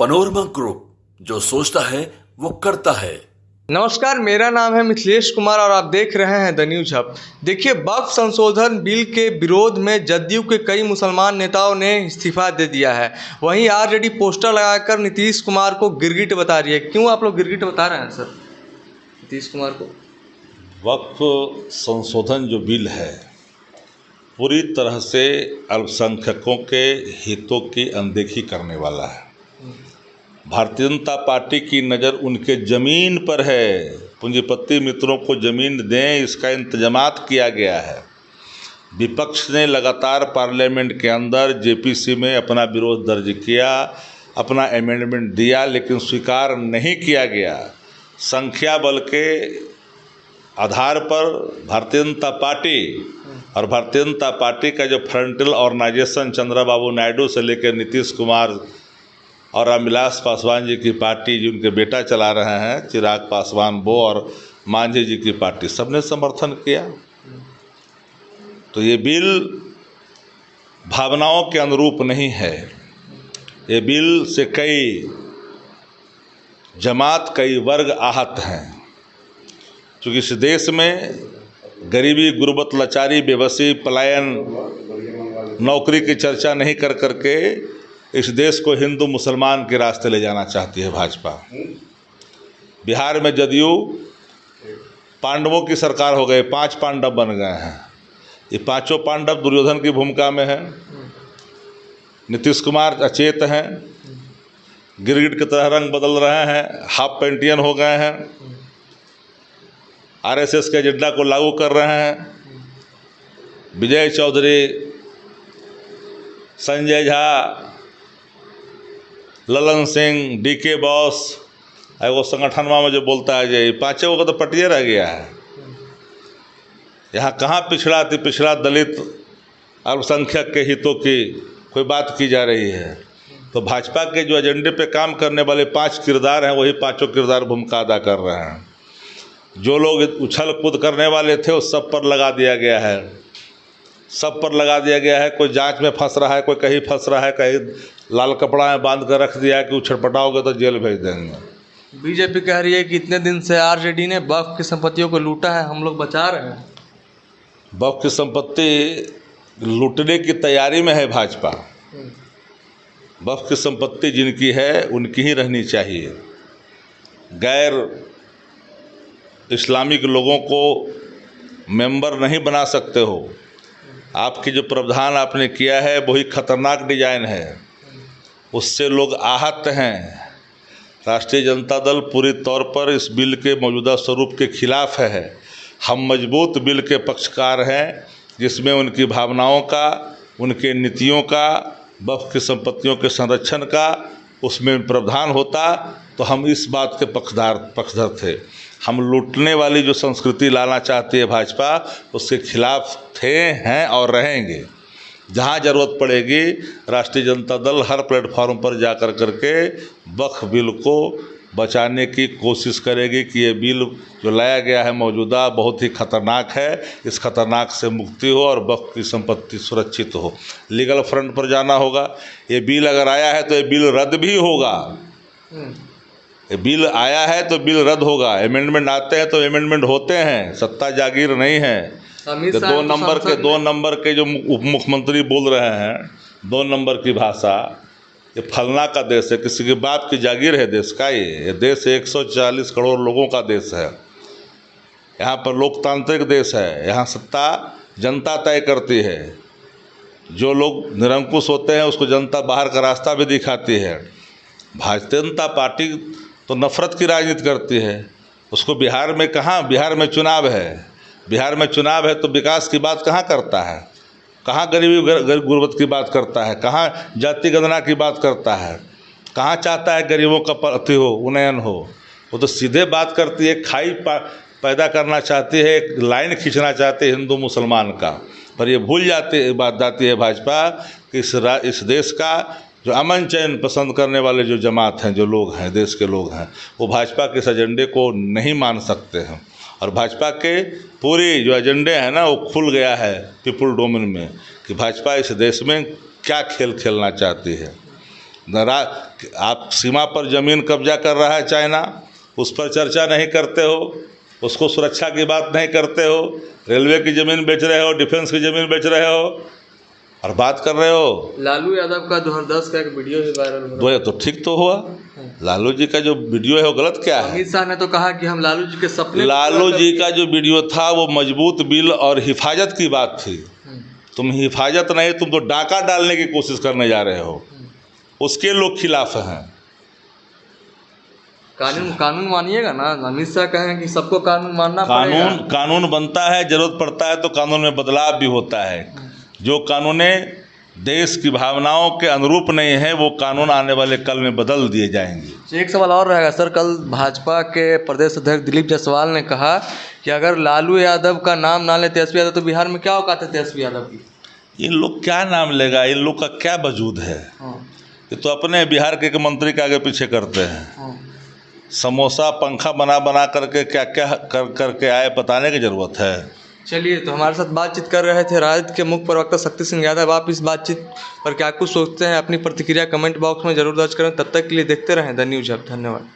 Panorama group, जो सोचता है वो करता है। नमस्कार, मेरा नाम है मिथिलेश कुमार और आप देख रहे हैं द न्यूज हब। देखिए, वक्फ संशोधन बिल के विरोध में जदयू के कई मुसलमान नेताओं ने इस्तीफा दे दिया है। वहीं आरजेडी पोस्टर लगाकर नीतीश कुमार को गिरगिट बता रही है। क्यों आप लोग गिरगिट बता रहे हैं सर नीतीश कुमार को? वक्फ संशोधन जो बिल है पूरी तरह से अल्पसंख्यकों के हितों की अनदेखी करने वाला है। भारतीय जनता पार्टी की नज़र उनके ज़मीन पर है। पूंजीपति मित्रों को ज़मीन दें, इसका इंतजामात किया गया है। विपक्ष ने लगातार पार्लियामेंट के अंदर जेपीसी में अपना विरोध दर्ज किया, अपना अमेंडमेंट दिया, लेकिन स्वीकार नहीं किया गया। संख्या बल के आधार पर भारतीय जनता पार्टी और भारतीय जनता पार्टी का जो फ्रंटल ऑर्गेनाइजेशन चंद्रबाबू नायडू से लेकर नीतीश कुमार और रामविलास पासवान जी की पार्टी, जिनके बेटा चला रहे हैं चिराग पासवान वो, और मांझी जी की पार्टी, सबने समर्थन किया। तो ये बिल भावनाओं के अनुरूप नहीं है। ये बिल से कई जमात, कई वर्ग आहत हैं। क्योंकि इस देश में गरीबी, गुर्बत, लाचारी, बेबसी, पलायन, नौकरी की चर्चा नहीं कर करके इस देश को हिंदू मुसलमान के रास्ते ले जाना चाहती है भाजपा। बिहार में जदयू पांडवों की सरकार हो गई, 5 पांडव बन गए हैं। ये पांचों पांडव दुर्योधन की भूमिका में हैं। नीतीश कुमार अचेत हैं, गिरगिट की तरह रंग बदल रहे हैं, हाफ पेंटियन हो गए हैं, आरएसएस के एजेंडा को लागू कर रहे हैं। विजय चौधरी, संजय झा, ललन सिंह, डीके बॉस, वो संगठनवा में जो बोलता है ये पाँचों को तो पटिया रह गया है। यहाँ कहाँ पिछड़ा अति पिछड़ा दलित अल्पसंख्यक के हितों की कोई बात की जा रही है। तो भाजपा के जो एजेंडे पे काम करने वाले 5 किरदार हैं, वही पांचों किरदार भूमिका अदा कर रहे हैं। जो लोग उछल कूद करने वाले थे उस सब पर लगा दिया गया है, सब पर लगा दिया गया है। कोई जांच में फंस रहा है, कोई कहीं फंस रहा है, कहीं लाल कपड़ा में बांध कर रख दिया है कि उछड़पटाओगे तो जेल भेज देंगे। बीजेपी कह रही है कि इतने दिन से आरजेडी ने वक्फ की संपत्तियों को लूटा है, हम लोग बचा रहे हैं। वक्फ की संपत्ति लूटने की तैयारी में है भाजपा। वक्फ की संपत्ति जिनकी है उनकी ही रहनी चाहिए। गैर इस्लामिक लोगों को मेंबर नहीं बना सकते हो। आपकी जो प्रावधान आपने किया है वही खतरनाक डिजाइन है, उससे लोग आहत हैं। राष्ट्रीय जनता दल पूरी तौर पर इस बिल के मौजूदा स्वरूप के खिलाफ है। हम मजबूत बिल के पक्षकार हैं जिसमें उनकी भावनाओं का, उनके नीतियों का, वक्फ की संपत्तियों के संरक्षण का उसमें प्रावधान होता तो हम इस बात के पक्षधर थे। हम लूटने वाली जो संस्कृति लाना चाहती है भाजपा, उसके खिलाफ थे, हैं और रहेंगे। जहाँ ज़रूरत पड़ेगी राष्ट्रीय जनता दल हर प्लेटफॉर्म पर जा कर करके वक्फ बिल को बचाने की कोशिश करेगी कि ये बिल जो लाया गया है मौजूदा बहुत ही खतरनाक है, इस खतरनाक से मुक्ति हो और वक्फ की संपत्ति सुरक्षित हो। लीगल फ्रंट पर जाना होगा। ये बिल अगर आया है तो ये बिल रद्द भी होगा। ये बिल आया है तो बिल रद्द होगा। अमेंडमेंट आते हैं तो अमेंडमेंट होते हैं, सत्ता जागीर नहीं है। तो 2 नंबर के जो उप मुख्यमंत्री बोल रहे हैं, 2 नंबर की भाषा, ये फलना का देश है, किसी के बाप की जागीर है देश का। ये देश 140 करोड़ लोगों का देश है। यहाँ पर लोकतांत्रिक देश है। यहाँ सत्ता जनता तय करती है। जो लोग निरंकुश होते हैं उसको जनता बाहर का रास्ता भी दिखाती है। भारतीय जनता पार्टी तो नफरत की राजनीति करती है। उसको बिहार में कहाँ, बिहार में चुनाव है, बिहार में चुनाव है तो विकास की बात कहाँ करता है, कहाँ गरीबी गुर्बत की बात करता है, कहाँ जाति गणना की बात करता है, कहाँ चाहता है गरीबों का अति हो, उन्नयन हो। वो तो सीधे बात करती है, खाई पैदा करना चाहती है, एक लाइन खींचना चाहती है हिंदू मुसलमान का। पर ये भूल जाती है भाजपा कि इस देश का जो अमन चैन पसंद करने वाले जो जमात हैं, जो लोग हैं, देश के लोग हैं, वो भाजपा के इस एजेंडे को नहीं मान सकते हैं। और भाजपा के पूरी जो एजेंडे हैं ना, वो खुल गया है पीपुल डोमेन में कि भाजपा इस देश में क्या खेल खेलना चाहती है। आप सीमा पर ज़मीन कब्जा कर रहा है चाइना, उस पर चर्चा नहीं करते हो, उसको सुरक्षा की बात नहीं करते हो, रेलवे की ज़मीन बेच रहे हो, डिफेंस की ज़मीन बेच रहे हो और बात कर रहे हो। लालू यादव का 2010 का एक वीडियो भी वायरल हो रहा है। तो ठीक तो हुआ, लालू जी का जो वीडियो है वो गलत क्या है? अमित शाह ने तो कहा कि हम लालू जी के सपने लालू जी का जो वीडियो था वो मजबूत बिल और हिफाजत की बात थी। तुम हिफाजत नहीं, तुम तो डाका डालने की कोशिश करने जा रहे हो, उसके लोग खिलाफ हैं। कानून मानिएगा ना, अमित शाह कहें कि सबको कानून मानना पड़ेगा। कानून बनता है, जरूरत पड़ता है तो कानून में बदलाव भी होता है। जो कानूनें देश की भावनाओं के अनुरूप नहीं है वो कानून आने वाले कल में बदल दिए जाएंगे। एक सवाल और रहेगा सर, कल भाजपा के प्रदेश अध्यक्ष दिलीप जायसवाल ने कहा कि अगर लालू यादव का नाम ना ले तेजस्वी यादव तो बिहार में क्या औकात है तेजस्वी यादव की। इन लोग क्या नाम लेगा, इन लोग का क्या वजूद है? ये तो अपने बिहार के मंत्री के आगे पीछे करते हैं। समोसा पंखा बना बना करके क्या क्या करके आए बताने की ज़रूरत है। चलिए, तो हमारे साथ बातचीत कर रहे थे राजद के मुख्य प्रवक्ता शक्ति सिंह यादव। आप इस बातचीत पर क्या कुछ सोचते हैं, अपनी प्रतिक्रिया कमेंट बॉक्स में जरूर दर्ज करें। तब तक के लिए देखते रहें द न्यूज़ हब। धन्यवाद।